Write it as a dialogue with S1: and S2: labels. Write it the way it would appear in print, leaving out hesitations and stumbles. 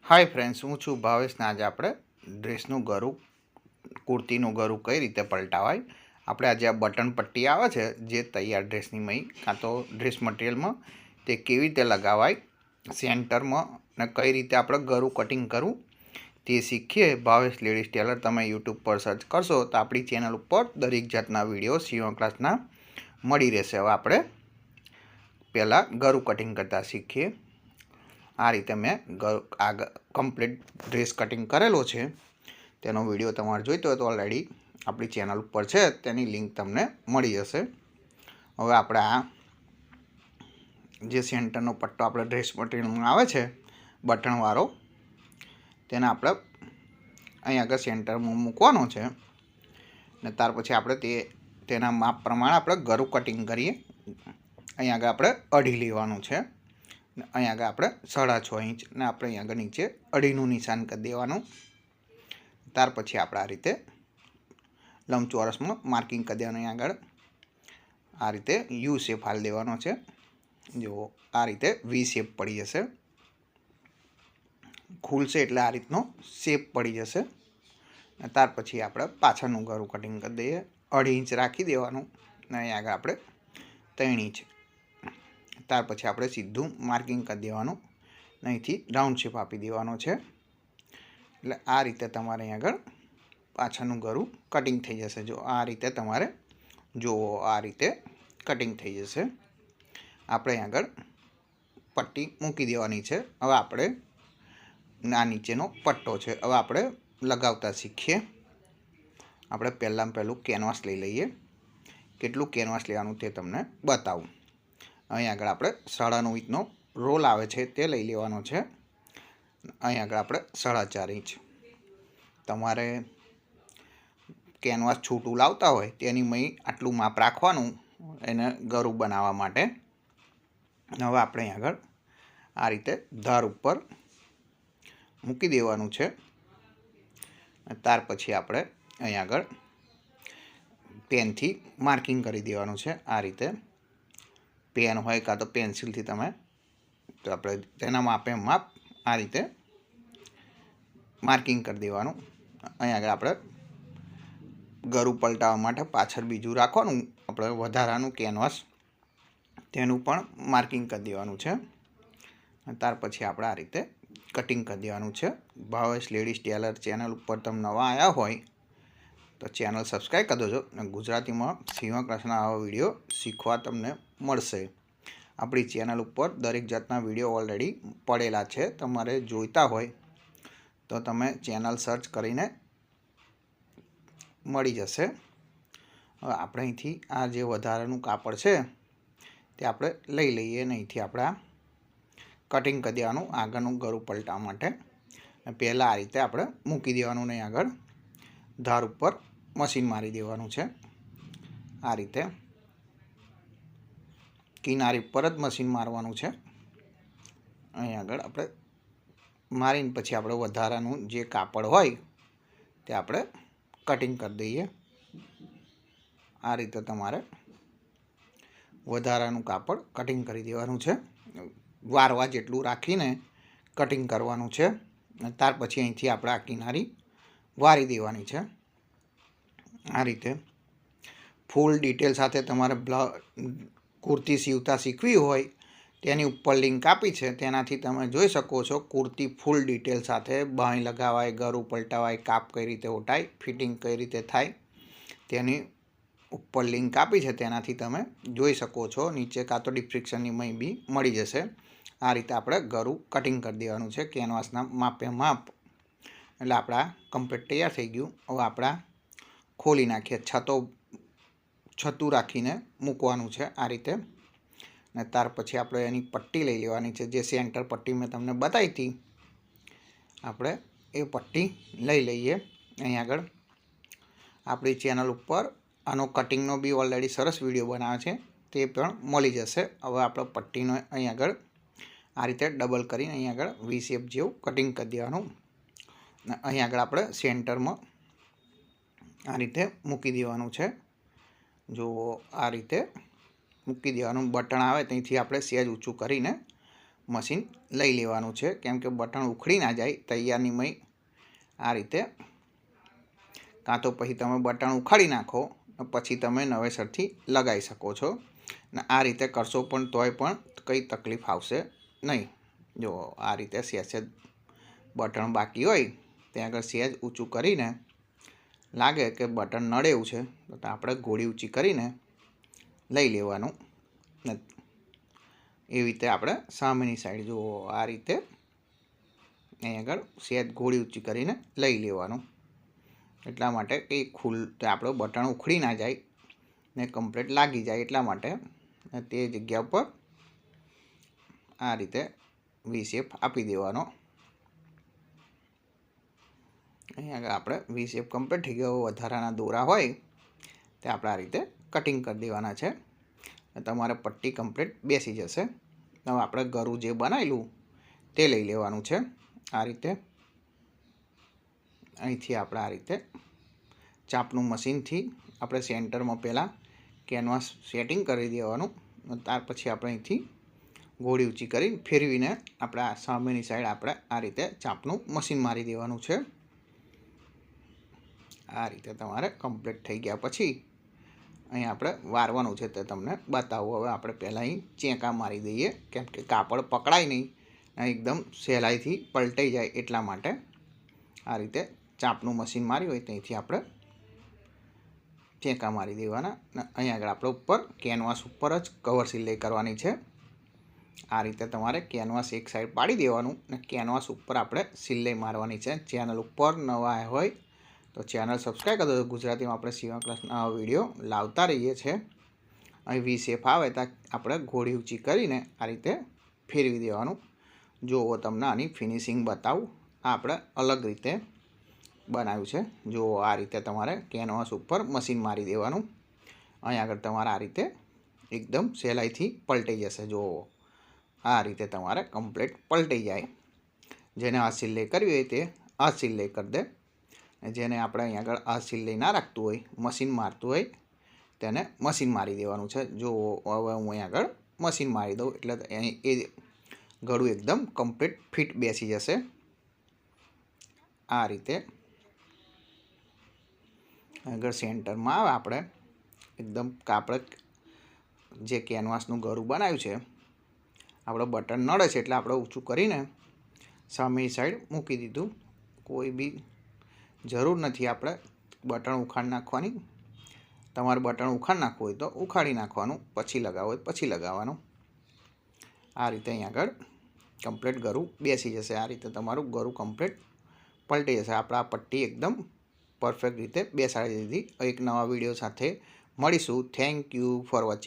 S1: Hi friends, हूँ छूँ भावेश ने आज આપણે ડ્રેસનું ગળું કુર્તીનું ગળું કઈ રીતે પલટાવાય આપણે આજે આ બટન પટ્ટી આવે છે જે તૈયાર ડ્રેસની મય કાં તો ડ્રેસ મટીરિયલમાં તે કેવી રીતે લગાવાય સેન્ટરમાં ને કઈ રીતે આપણે ગળું કટિંગ કરવું તે શીખીએ। ભાવેશ લેડીઝ ટેલર તમે યુટ્યુબ પર સર્ચ કરશો તો આપણી ચેનલ ઉપર દરેક જાતના વિડીયો સીવણ ક્લાસના મળી રહેશે। હવે આપણે પહેલાં ગળું કટિંગ કરતાં શીખીએ। आ रीते मैं आग कम्प्लीट ड्रेस कटिंग करेलो है तेनो विडियो तमारे जोईतो तो ऑलरेडी अपनी चेनल पर है तेनी लिंक तमने मळी जशे। हवे आपणे आ जे सेंटरनो पट्टो आपणे ड्रेस मटीरियल में आवे छे बटनवाळो तेने आपणे अहीं आगळ सेंटर में मूकवानो छे ने त्यार पछी आपणे तेना माप प्रमाणे आपणे गळुं कटिंग करीए। अहीं आगळ आपणे अढी लेवानुं छे, अहीं आगे आपणे 6.5 इंच ने आपणे अहीं आगे नीचे अढीनुं निशान कर देवानुं। त्यार पछी आपणे आ रीते लंबचोरस में मार्किंग कर देवानुं। अहीं आगे आ रीते यू शेप हाल देवानो छे। जो आ रीते वी शेप पड़ी जशे, खुलशे एटले आ रीतनो शेप पड़ी जशे। त्यार पछी आपणे पाछळनुं गळुं कटिंग कर दईए। 2.5 इंच राखी देवानुं ने अहीं आगे आपणे 3 इंच। त्यार पछी आपणे सीधुं मार्किंग कर देवानुं, अहींथी राउंड शेप आपी देवानो छे। एटले आ रीते तमारे अहीं आगळ पाछळनुं गळुं कटिंग थई जशे। जो आ रीते तमारे जोवो आ रीते कटिंग थई जशे। आपणे अहीं आगळ पट्टी मूकी देवानी छे। हवे आपणे आ नीचेनो पट्टो छे, हवे आपणे लगावता शीखीए। आपणे પહેલામાં પહેલું કેનવાસ લઈ લઈએ। કેટલું કેનવાસ લેવાનું તે તમને બતાવું। અહીં આગળ આપણે 9.5 ઇંચનો રોલ આવે છે તે લઈ લેવાનો છે। અહીં આગળ આપણે 4.5 ઇંચ તમારે કેનવાસ છૂટું લાવતા હોય તેની મય આટલું માપ રાખવાનું એને ગળું બનાવવા માટે। હવે આપણે અહીં આગળ આ રીતે ધાર ઉપર મૂકી દેવાનું છે। ત્યાર પછી આપણે અહીં આગળ પેનથી માર્કિંગ કરી દેવાનું છે। આ રીતે पेन होय का तो पेन्सिल थी तमे तो आपणे तेना मापे माप आ रीते मार्किंग कर देवानुं। अहीं आगळ आपणे गळुं पलटावा माटे पाछळ बीजुं राखवानुं आपणे वधारानुं केनवास तेनुं पण मार्किंग कर देवानुं छे। त्यार पछी आपणे आ रीते कटिंग कर देवानुं छे। भावेश लेडीज टेलर चेनल पर तमे नवा आव्या होय तो चेनल सब्सक्राइब कर दो ने गुजराती में सीवण क्लासना आवा विडियो शीखवा तमने मळशे। अपनी चेनल पर दरेक जातना विडियो ऑलरेडी पड़ेला है, तमारे जोईता होय तो तमे चेनल सर्च करीने मळी जशे। हवे आपणे अहींथी आ जे वधारानुं कापड़ छे ते आपणे लई लईए ने अहींथी आपणे आ कटिंग कर देवानुं आगळनुं गळुं पलटावा माटे। पहेला आ रीते आपणे मूकी देवानुं ने आगळ धार उपर मशीन मारी देवानुं छे। आ रीते किनारी पर ज मशीन मारवानुं छे। अहीं आगळ आपणे मारीने पछी आपणे वधारानुं जे कापड़ होय ते आपणे कटिंग कर दईए। आ रीते तमारे वधारानुं कापड़ कटिंग करी देवानुं छे। वारवा जेटलुं राखीने कटिंग करवानुं छे। त्यार पछी अहींथी आपणे आ किनारी वारी देवानी छे। आ रीते फूल डिटेल साथे तमारे कुर्ती सीवता शीखवी होय तेनी उपर लिंक आपी छे, तेनाथी तमे जोई शको छो कुर्ती फूल डिटेल साथे बांय लगावाय, गळुं पलटावाय, काप कई रीते ओटाय, फिटिंग कई रीते थाय तेनी उपर लिंक आपी छे, तेनाथी तमे जोई शको छो। नीचे का तो डिस्क्रिप्शननी मय बी मळी जशे। आ रीते आपणे गळुं कटिंग कर देवानुं छे केनवासना मापे माप। एटले आपणे कम्प्लीट तैयार थई गयुं। हवे आपणे खोली नाखीए। छतुं राखीने मूकवानुं छे आ रीते। ने त्यार पछी आपणे एनी पट्टी लई लेवानी छे, जे सेंटर पट्टी मैं तमने बताई थी आपणे ए पट्टी लई लईए। अहीं आगळ आपणी चेनल पर आनो कटिंगनो बी ऑलरेडी सरस विडियो बनाव्यो छे ते पण मळी जशे। हवे आपणे पट्टीनो अहीं आगळ आ रीते डबल करीने अहीं आगळ वी शेप जेवुं कटिंग कर देवानुं। अहीं आगळ आपणे सेंटरमां आ रीते मूकी देवानुं छे। जो आ रीते मूकी देवानुं बटन आवे त्याथी आपणे सेज ऊंचुं करीने મશીન લઈ લેવાનું છે, કેમ કે બટન ઉખડી ના જાય તૈયારની મય આ રીતે. કાં તો પછી તમે બટન ઉખાડી નાખો પછી તમે નવેસરથી લગાવી શકો છો. ને આ રીતે કરશો પણ તોય પણ કંઈ તકલીફ આવશે નહીં. જો આ રીતે સહેજ બટન બાકી હોય ત્યાં આગળ સહેજ ઊંચું કરીને લાગે કે બટન નડે એવું છે તો આપણે ગોળી ઊંચી કરીને લઈ લેવાનું. એવી રીતે આપણે સામેની સાઈડ જુઓ આ રીતે અહીં આગળ સહેજ ગોળી ઊંચી કરીને લઈ લેવાનું. એટલા માટે કે આપણો બટન ઉખડી ના જાય ને કમ્પ્લીટ લાગી જાય એટલા માટે તે જગ્યા ઉપર આ રીતે વી શેપ આપી દેવાનો. અહીં આગળ આપણે વી શેપ કમ્પ્લીટ થઈ ગયો. વધારાના દોરા હોય તે આપણે આ રીતે કટિંગ કરી દેવાના છે. તમારે પટ્ટી કમ્પ્લીટ બેસી જશે. હવે આપણે ગરું જે બનાવેલું તે લઈ લેવાનું છે. આ રીતે અહીંથી આપણે આ રીતે ચાપનું મશીનથી આપણે સેન્ટરમાં પહેલાં કેનવાસ સેટિંગ કરી દેવાનું. ત્યાર પછી આપણે અહીંથી ગોળી ઊંચી કરી ફેરવીને આપણે આ સામેની સાઈડ આપણે આ રીતે ચાપનું મશીન મારી દેવાનું છે. આ રીતે તમારે કમ્પ્લીટ થઈ ગયા પછી અહીં આપણે વારવાનું છે તે તમને બતાવું. હવે આપણે પહેલાં અહીં ચેંકા મારી દઈએ, કેમ કે કાપડ પકડાય નહીં એકદમ સહેલાઈથી પલટાઈ જાય એટલા માટે. આ રીતે ચાપનું મશીન માર્યું હોય ત્યાંથી આપણે ચેંકા મારી દેવાના. અને અહીં આગળ આપણે ઉપર કેનવાસ ઉપર જ કવર સિલાઈ કરવાની છે. આ રીતે તમારે કેનવાસ એક સાઈડ પાડી દેવાનું અને કેનવાસ ઉપર આપણે સિલાઈ મારવાની છે. ચેનલ ઉપર નવા આવ્યા હોય તો ચેનલ સબસ્ક્રાઈબ કરી દો. ગુજરાતીમાં આપણે સીવણ ક્લાસના વિડીયો લાવતા રહીએ છીએ. અહીં વી શેપ આવે ત્યાં આપણે ગોળી ઊંચી કરીને આ રીતે ફેરવી દેવાનું. જુઓ તમને આની ફિનિશિંગ બતાવું. આ આપણે અલગ રીતે બનાવ્યું છે. જુઓ આ રીતે તમારે કેનવાસ ઉપર મશીન મારી દેવાનું. અહીં આગળ તમારે આ રીતે એકદમ સહેલાઈથી પલટાઈ જશે. જુઓ આ રીતે તમારે કમ્પ્લીટ પલટાઈ જાય. જેને આ સિલાઈ કરવી હોય તે આ સિલાઈ કરી દે. જેને આપણે અહીં આગળ આ સિલાઈ ના રાખતું હોય, મશીન મારતું હોય તેને મશીન મારી દેવાનું છે. જો હવે હું અહીં આગળ મશીન મારી દઉં એટલે અહીં એ ગળું એકદમ કમ્પ્લીટ ફિટ બેસી જશે. આ રીતે આગળ સેન્ટરમાં આવે આપણે એકદમ કાપડ જે કેનવાસનું ગળું બનાવ્યું છે આપણે બટન નડે છે એટલે આપણે ઊંચું કરીને સામેની સાઈડ મૂકી દીધું. કોઈ બી જરૂર નથી આપણે બટન ઉખાડી નાખવાની. તમારે બટન ઉખાડી નાખવું હોય તો ઉખાડી નાખવાનું, પછી લગાવો હોય પછી લગાવવાનું. આ રીતે અહીં આગળ કમ્પ્લીટ ગળું બેસી જશે. આ રીતે તમારું ગળું કમ્પ્લીટ પલટી જશે. આપણે આ પટ્ટી એકદમ પરફેક્ટ રીતે બેસાડી દીધી. એક નવા વિડીયો સાથે મળીશું. Thank you for watching.